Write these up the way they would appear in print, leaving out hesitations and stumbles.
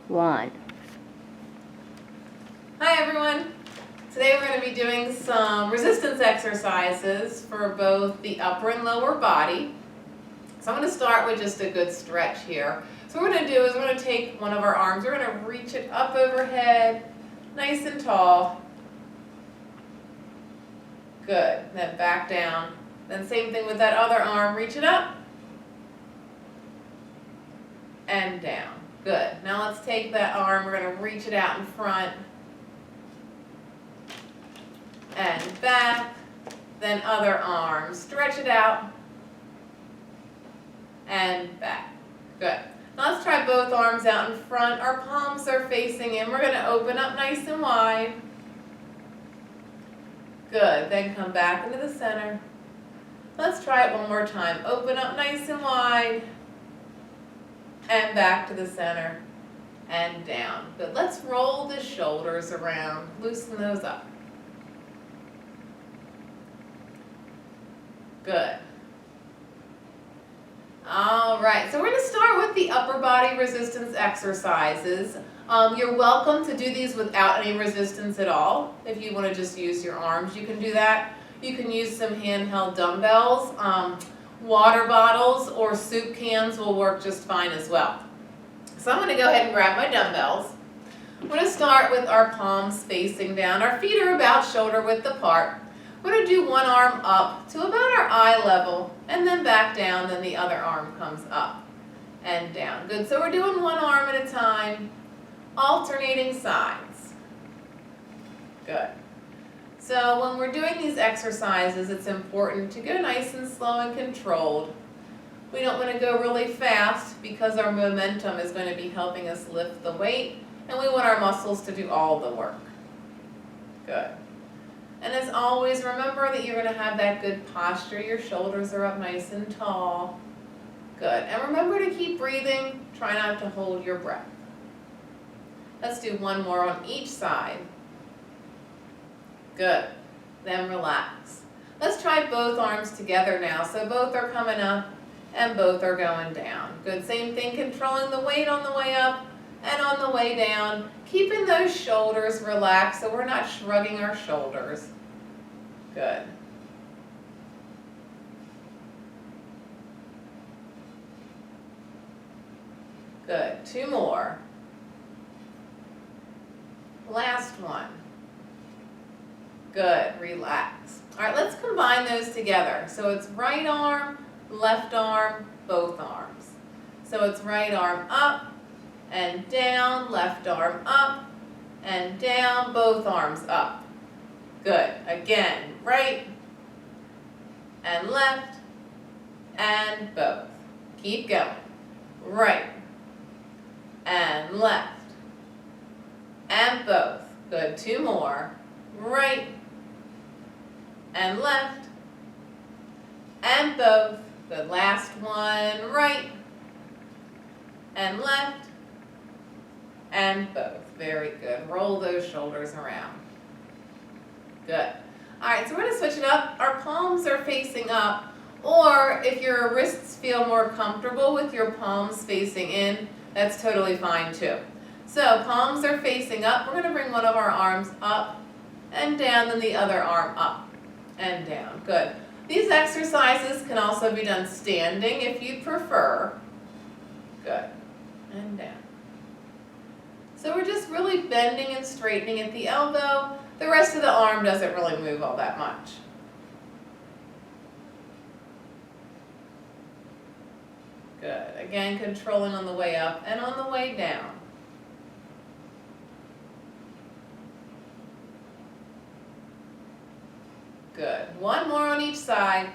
1. Hi everyone! Today we're going to be doing some resistance exercises for both the upper and lower body. So I'm going to start with just a good stretch here. So what we're going to do is we're going to take one of our arms, we're going to reach it up overhead, nice and tall. Good. Then back down. Then same thing with that other arm, reach it up and down. Good. Now let's take that arm, we're going to reach it out in front and back, then other arm, stretch it out and back. Good. Now let's try both arms out in front. Our palms are facing in. We're going to open up nice and wide. Good. Then come back into the center. Let's try it one more time. Open up nice and wide and back to the center and down. Good. Let's roll the shoulders around. Loosen those up. Good. All right, so we're going to start with the upper body resistance exercises. You're welcome to do these without any resistance at all. If you want to just use your arms, you can do that. You can use some handheld dumbbells. Water bottles or soup cans will work just fine as well. So I'm going to go ahead and grab my dumbbells. I'm going to start with our palms facing down. Our feet are about shoulder width apart. We're going to do one arm up to about our eye level and then back down, then the other arm comes up and down. Good, so we're doing one arm at a time, alternating sides. Good. So when we're doing these exercises, it's important to go nice and slow and controlled. We don't want to go really fast because our momentum is going to be helping us lift the weight, and we want our muscles to do all the work. Good. And as always, remember that you're going to have that good posture. Your shoulders are up nice and tall. Good. And remember to keep breathing. Try not to hold your breath. Let's do one more on each side. Good. Then relax. Let's try both arms together now. So both are coming up and both are going down. Good. Same thing, controlling the weight on the way up and on the way down. Keeping those shoulders relaxed so we're not shrugging our shoulders. Good. Good. Two more. Last one. Good. Relax. All right, let's combine those together. So it's right arm, left arm, both arms. So it's right arm up and down, left arm up and down, both arms up. Good. Again, right and left and both. Keep going. Right and left and both. Good. Two more. Right and left and both. Good. Last one. Right and left and both. Very good. Roll those shoulders around. Good. All right, so we're going to switch it up. Our palms are facing up, or if your wrists feel more comfortable with your palms facing in, that's totally fine too. So palms are facing up. We're going to bring one of our arms up and down, then the other arm up and down. Good. These exercises can also be done standing if you prefer. Good. And down. So we're just really bending and straightening at the elbow. The rest of the arm doesn't really move all that much. Good. Again, controlling on the way up and on the way down. Good. One more on each side.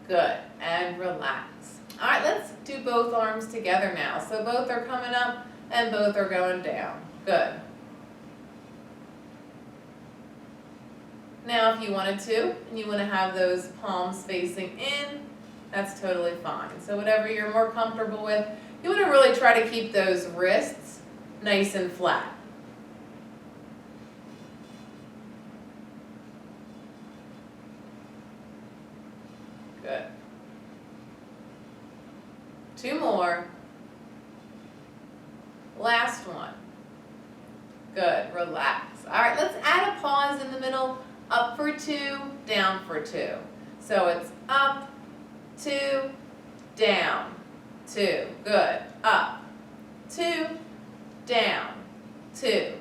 Good. And relax. All right, let's do both arms together now. So both are coming up and both are going down. Good. Now, if you wanted to, and you want to have those palms facing in, that's totally fine. So whatever you're more comfortable with, you want to really try to keep those wrists nice and flat. Good. Two more. Last one. Good, relax. All right, let's add a pause in the middle. Up for 2, down for 2. So it's up, 2, down, 2. Good. Up, 2, down, 2.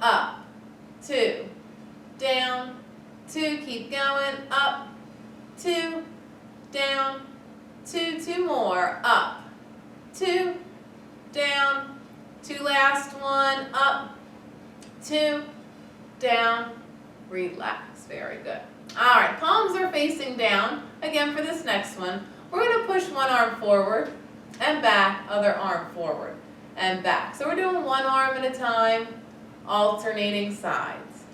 Up, 2, down, 2. Keep going. Up, 2, down, 2. 2 more. Up, 2, down, 2. Last one. Up, 2, down, relax. Very good. All right, palms are facing down. Again, for this next one, we're going to push one arm forward and back, other arm forward and back. So we're doing one arm at a time, alternating sides.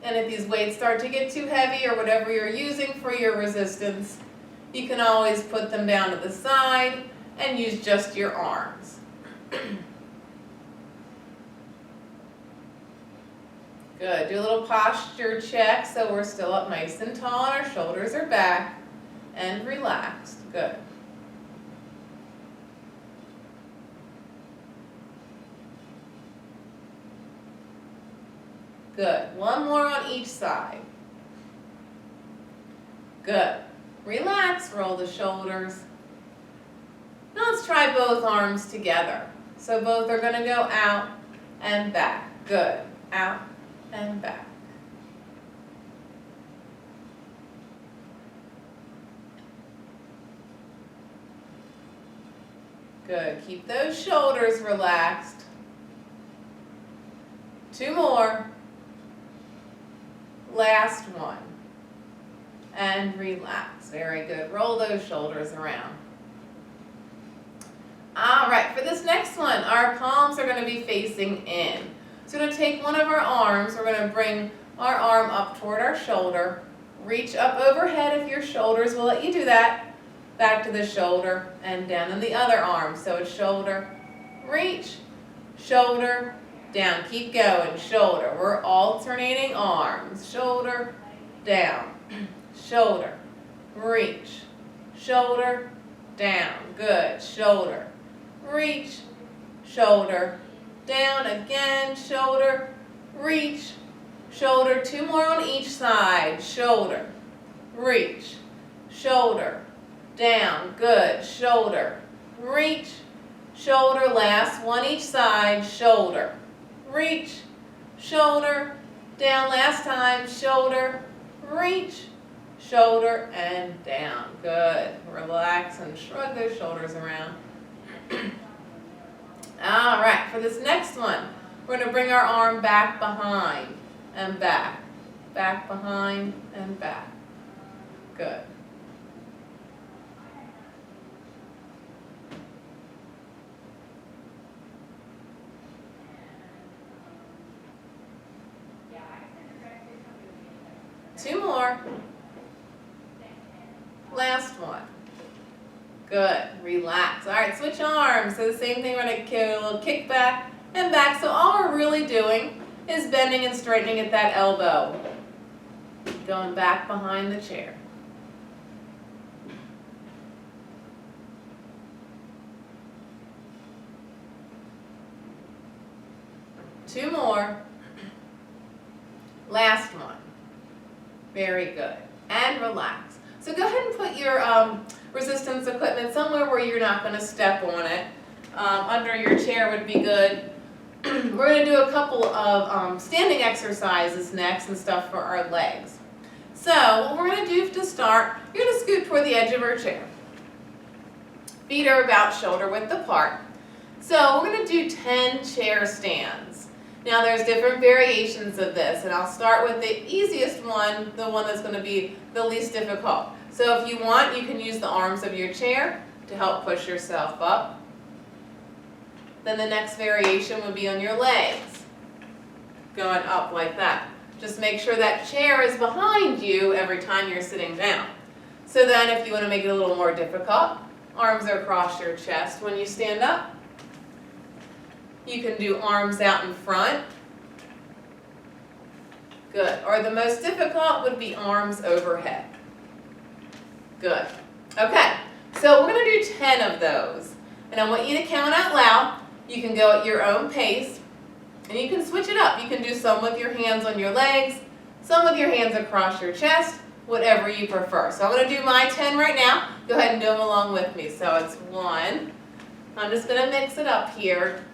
And if these weights start to get too heavy or whatever you're using for your resistance, you can always put them down to the side and use just your arms. Good. Do a little posture check so we're still up nice and tall and our shoulders are back and relaxed. Good. Good. One more on each side. Good. Relax, roll the shoulders. Now let's try both arms together. So both are going to go out and back. Good. Out and back. Good. Keep those shoulders relaxed. 2 more. Last one. And relax. Very good. Roll those shoulders around. All right, for this next one, our palms are going to be facing in. So we're going to take one of our arms, we're going to bring our arm up toward our shoulder, reach up overhead if your shoulders will let you do that, back to the shoulder and down in the other arm. So it's shoulder, reach, shoulder, down. Keep going, shoulder. We're alternating arms. Shoulder, down, shoulder, reach, shoulder, down. Good. Shoulder, reach, shoulder, down. Again, shoulder, reach, shoulder. 2 more on each side. Shoulder, reach, shoulder, down. Good. Shoulder, reach, shoulder. Last one each side. Shoulder, reach, shoulder, down. Last time. Shoulder, reach, shoulder, and down. Good. Relax and shrug those shoulders around. All right, for this next one, we're going to bring our arm back behind and back. Back behind and back. Good. Two more. Last one. Good. Relax. All right, switch arms. So the same thing, we're going to give a little kick back and back. So all we're really doing is bending and straightening at that elbow. Going back behind the chair. Two more. Last one. Very good. And relax. So go ahead and put your resistance equipment somewhere where you're not going to step on it. Under your chair would be good. We're going to do a couple of standing exercises next and stuff for our legs. So what we're going to do to start, you're going to scoot toward the edge of our chair. Feet are about shoulder width apart. So we're going to do 10 chair stands. Now there's different variations of this, and I'll start with the easiest one, the one that's going to be the least difficult. So if you want, you can use the arms of your chair to help push yourself up. Then the next variation would be on your legs, going up like that. Just make sure that chair is behind you every time you're sitting down. So then if you want to make it a little more difficult, arms are across your chest when you stand up. You can do arms out in front. Good. Or the most difficult would be arms overhead. Good. Okay, so we're going to do 10 of those. And I want you to count out loud. You can go at your own pace, and you can switch it up. You can do some with your hands on your legs, some with your hands across your chest, whatever you prefer. So I'm going to do my 10 right now. Go ahead and do them along with me. So it's 1. I'm just going to mix it up here.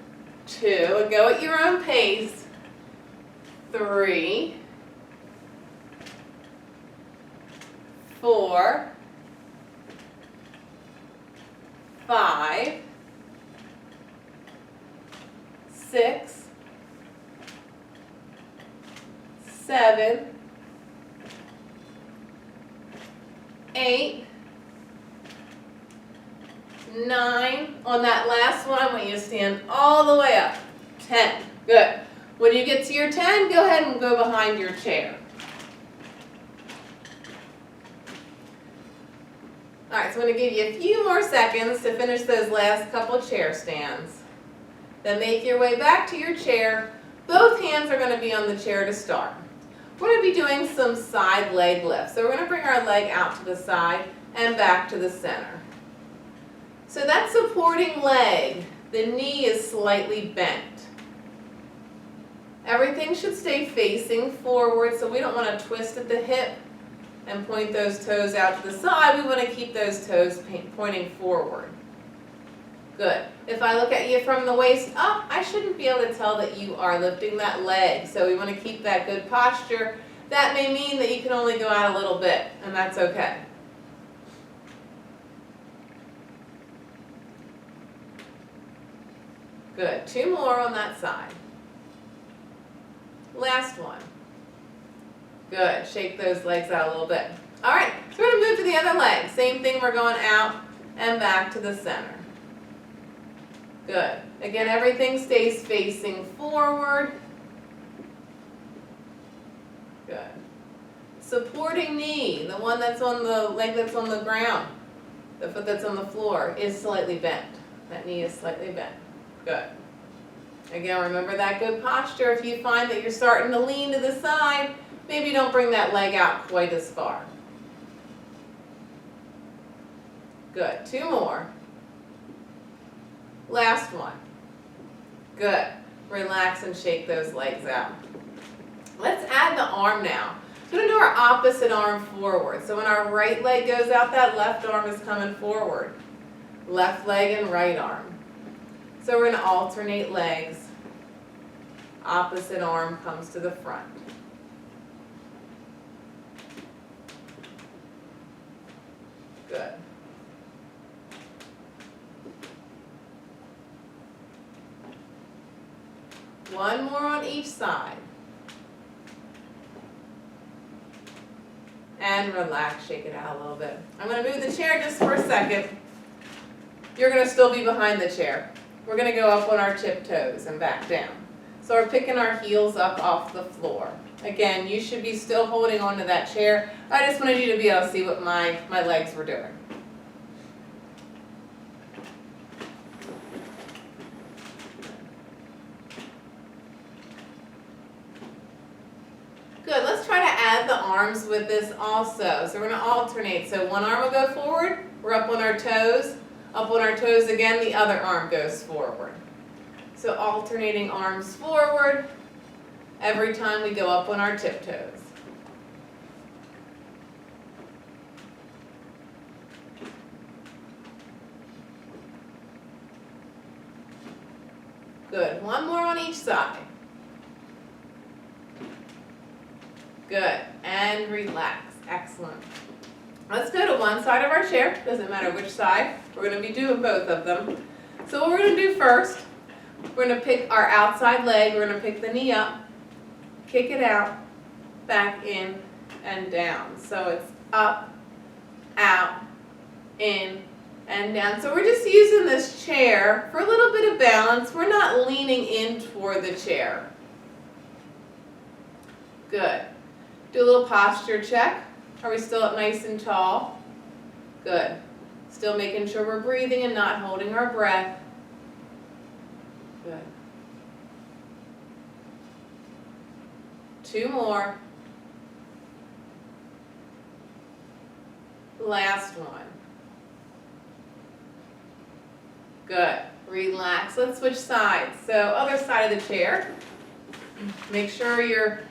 2, and go at your own pace. 3, 4, 5, 6, 7, 8, 9. On that last one, I want you to stand all the way up. 10. Good. When you get to your 10, go ahead and go behind your chair. All right, so I'm going to give you a few more seconds to finish those last couple chair stands. Then make your way back to your chair. Both hands are going to be on the chair to start. We're going to be doing some side leg lifts. So we're going to bring our leg out to the side and back to the center. So that supporting leg, the knee is slightly bent. Everything should stay facing forward, so we don't want to twist at the hip and point those toes out to the side. We want to keep those toes pointing forward. Good. If I look at you from the waist up, I shouldn't be able to tell that you are lifting that leg. So we want to keep that good posture. That may mean that you can only go out a little bit, and that's okay. Good. 2 more on that side. Last one. Good. Shake those legs out a little bit. All right. So we're going to move to the other leg. Same thing. We're going out and back to the center. Good. Again, everything stays facing forward. Good. Supporting knee, the one that's on the leg that's on the ground, the foot that's on the floor, is slightly bent. That knee is slightly bent. Good. Again, remember that good posture. If you find that you're starting to lean to the side, maybe don't bring that leg out quite as far. Good. 2 more. Last one. Good. Relax and shake those legs out. Let's add the arm now. We're going to do our opposite arm forward. So when our right leg goes out, that left arm is coming forward. Left leg and right arm. So we're going to alternate legs. Opposite arm comes to the front. Good. One more on each side. And relax, shake it out a little bit. I'm going to move the chair just for a second. You're going to still be behind the chair. We're going to go up on our tiptoes and back down. So we're picking our heels up off the floor. Again, you should be still holding onto that chair. I just wanted you to be able to see what my legs were doing. Good, let's try to add the arms with this also. So we're going to alternate. So one arm will go forward, we're up on our toes. Up on our toes again, the other arm goes forward. So alternating arms forward every time we go up on our tiptoes. Good, one more on each side. Good, and relax, excellent. Let's go to one side of our chair, doesn't matter which side, we're going to be doing both of them. So what we're going to do first, we're going to pick our outside leg, we're going to pick the knee up, kick it out, back in, and down. So it's up, out, in, and down. So we're just using this chair for a little bit of balance. We're not leaning in toward the chair. Good. Do a little posture check. Are we still up nice and tall? Good. Still making sure we're breathing and not holding our breath. Good. 2 more. Last one. Good. Relax. Let's switch sides. So other side of the chair. Make sure your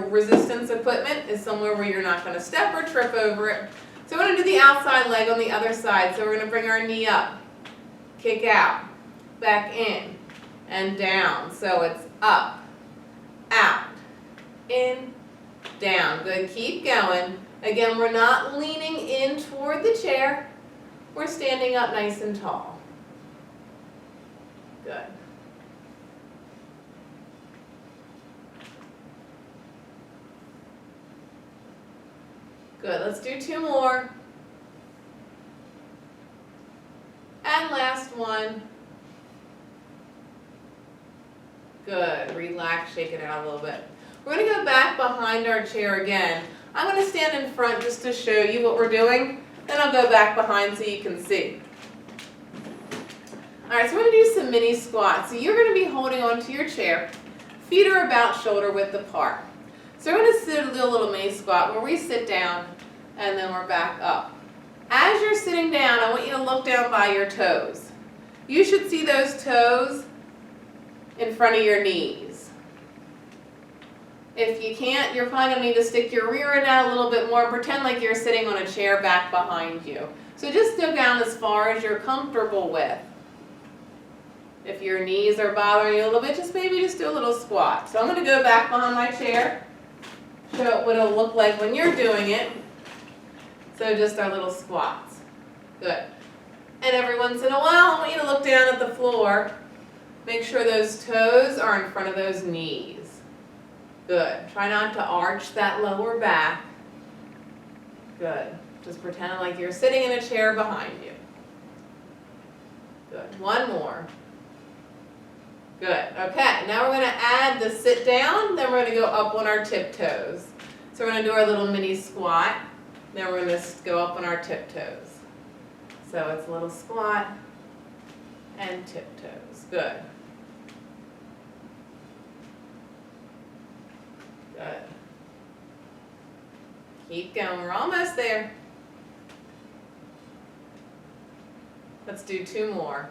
resistance equipment is somewhere where you're not going to step or trip over it. So we're going to do the outside leg on the other side. So we're going to bring our knee up, kick out, back in, and down. So it's up, out, in, down. Good. Keep going. Again, we're not leaning in toward the chair. We're standing up nice and tall. Good. Good. Let's do 2 more. And last one. Good. Relax, shake it out a little bit. We're going to go back behind our chair again. I'm going to stand in front just to show you what we're doing. Then I'll go back behind so you can see. All right, so we're going to do some mini squats. So you're going to be holding onto your chair. Feet are about shoulder width apart. So we're going to do a little mini squat where we sit down and then we're back up. As you're sitting down, I want you to look down by your toes. You should see those toes in front of your knees. If you can't, you're probably going to need to stick your rear end out a little bit more and pretend like you're sitting on a chair back behind you. So just go down as far as you're comfortable with. If your knees are bothering you a little bit, just maybe just do a little squat. So I'm going to go back behind my chair, show what it'll look like when you're doing it. So just our little squats. Good. And every once in a while, I want you to look down at the floor. Make sure those toes are in front of those knees. Good. Try not to arch that lower back. Good. Just pretend like you're sitting in a chair behind you. Good. One more. Good. Okay, now we're going to add the sit down, then we're going to go up on our tiptoes. So we're going to do our little mini squat, then we're going to go up on our tiptoes. So it's a little squat and tiptoes. Good. Good. Keep going, we're almost there. Let's do 2 more.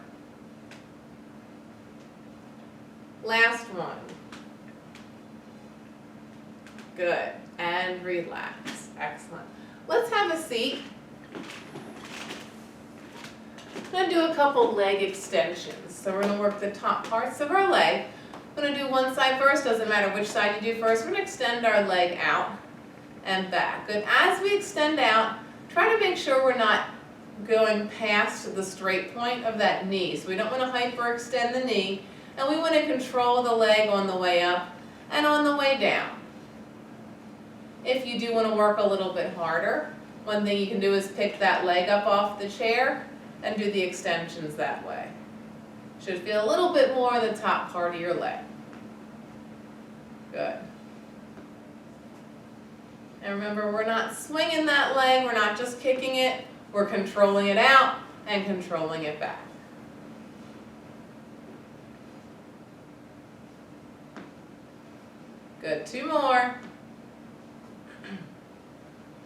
Last one. Good. And relax. Excellent. Let's have a seat. I'm going to do a couple leg extensions. So we're going to work the top parts of our leg. I'm going to do one side first. Doesn't matter which side you do first. We're going to extend our leg out and back. Good. As we extend out, try to make sure we're not going past the straight point of that knee. So we don't want to hyperextend the knee. And we want to control the leg on the way up and on the way down. If you do want to work a little bit harder, one thing you can do is pick that leg up off the chair and do the extensions that way. Should feel a little bit more on the top part of your leg. Good. And remember, we're not swinging that leg, we're not just kicking it, we're controlling it out and controlling it back. Good. 2 more.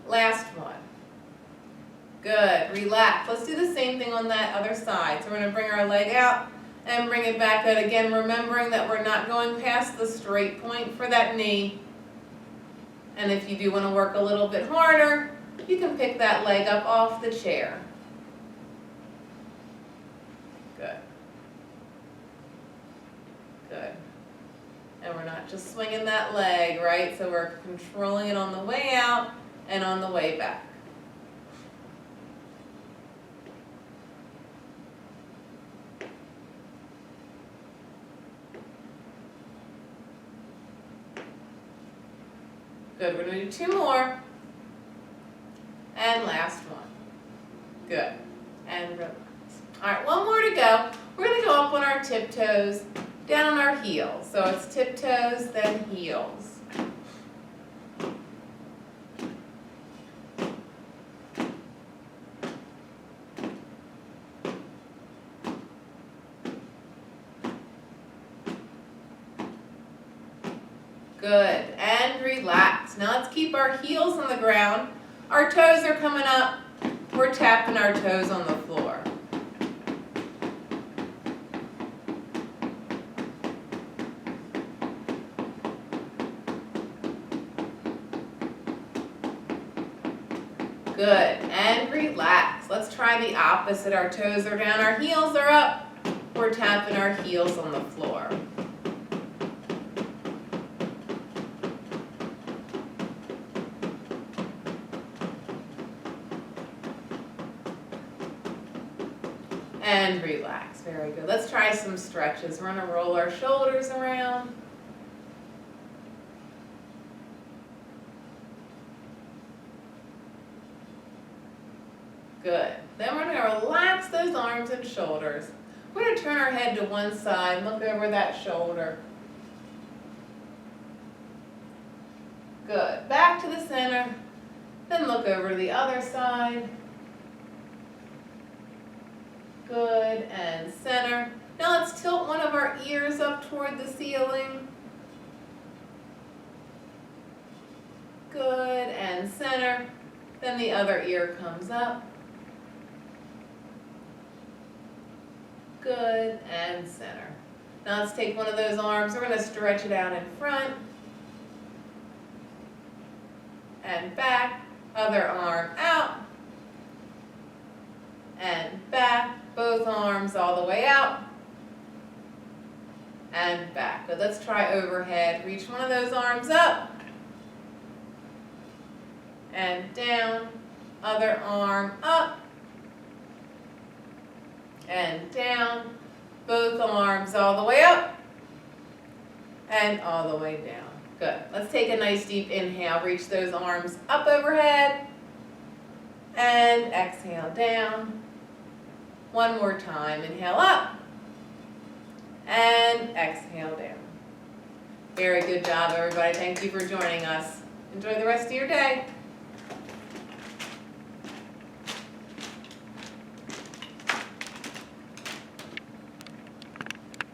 Last one. Good. Relax. Let's do the same thing on that other side. So we're going to bring our leg out and bring it back out again, remembering that we're not going past the straight point for that knee. And if you do want to work a little bit harder, you can pick that leg up off the chair. Good. Good. And we're not just swinging that leg, right? So we're controlling it on the way out and on the way back. Good. We're going to do 2 more. And last one. Good. And relax. All right, 1 more to go. We're going to go up on our tiptoes, down on our heels. So it's tiptoes, then heels. Good. And relax. Now let's keep our heels on the ground. Our toes are coming up. We're tapping our toes on the floor. Good, and relax. Let's try the opposite. Our toes are down, our heels are up. We're tapping our heels on the floor. And relax, very good. Let's try some stretches. We're gonna roll our shoulders around. Good. Then we're gonna relax those arms and shoulders. We're gonna turn our head to one side and look over that shoulder. Good. Back to the center. Then look over to the other side. Good, and center. Now let's tilt one of our ears up toward the ceiling. Good, and center. Then the other ear comes up. Good, and center. Now let's take one of those arms, we're going to stretch it out in front. And back, other arm out. And back, both arms all the way out. And back. Good, let's try overhead. Reach one of those arms up. And down, other arm up. And down, both arms all the way up. And all the way down. Good. Let's take a nice deep inhale. Reach those arms up overhead. And exhale down. One more time. Inhale up. And exhale down. Very good job, everybody. Thank you for joining us. Enjoy the rest of your day.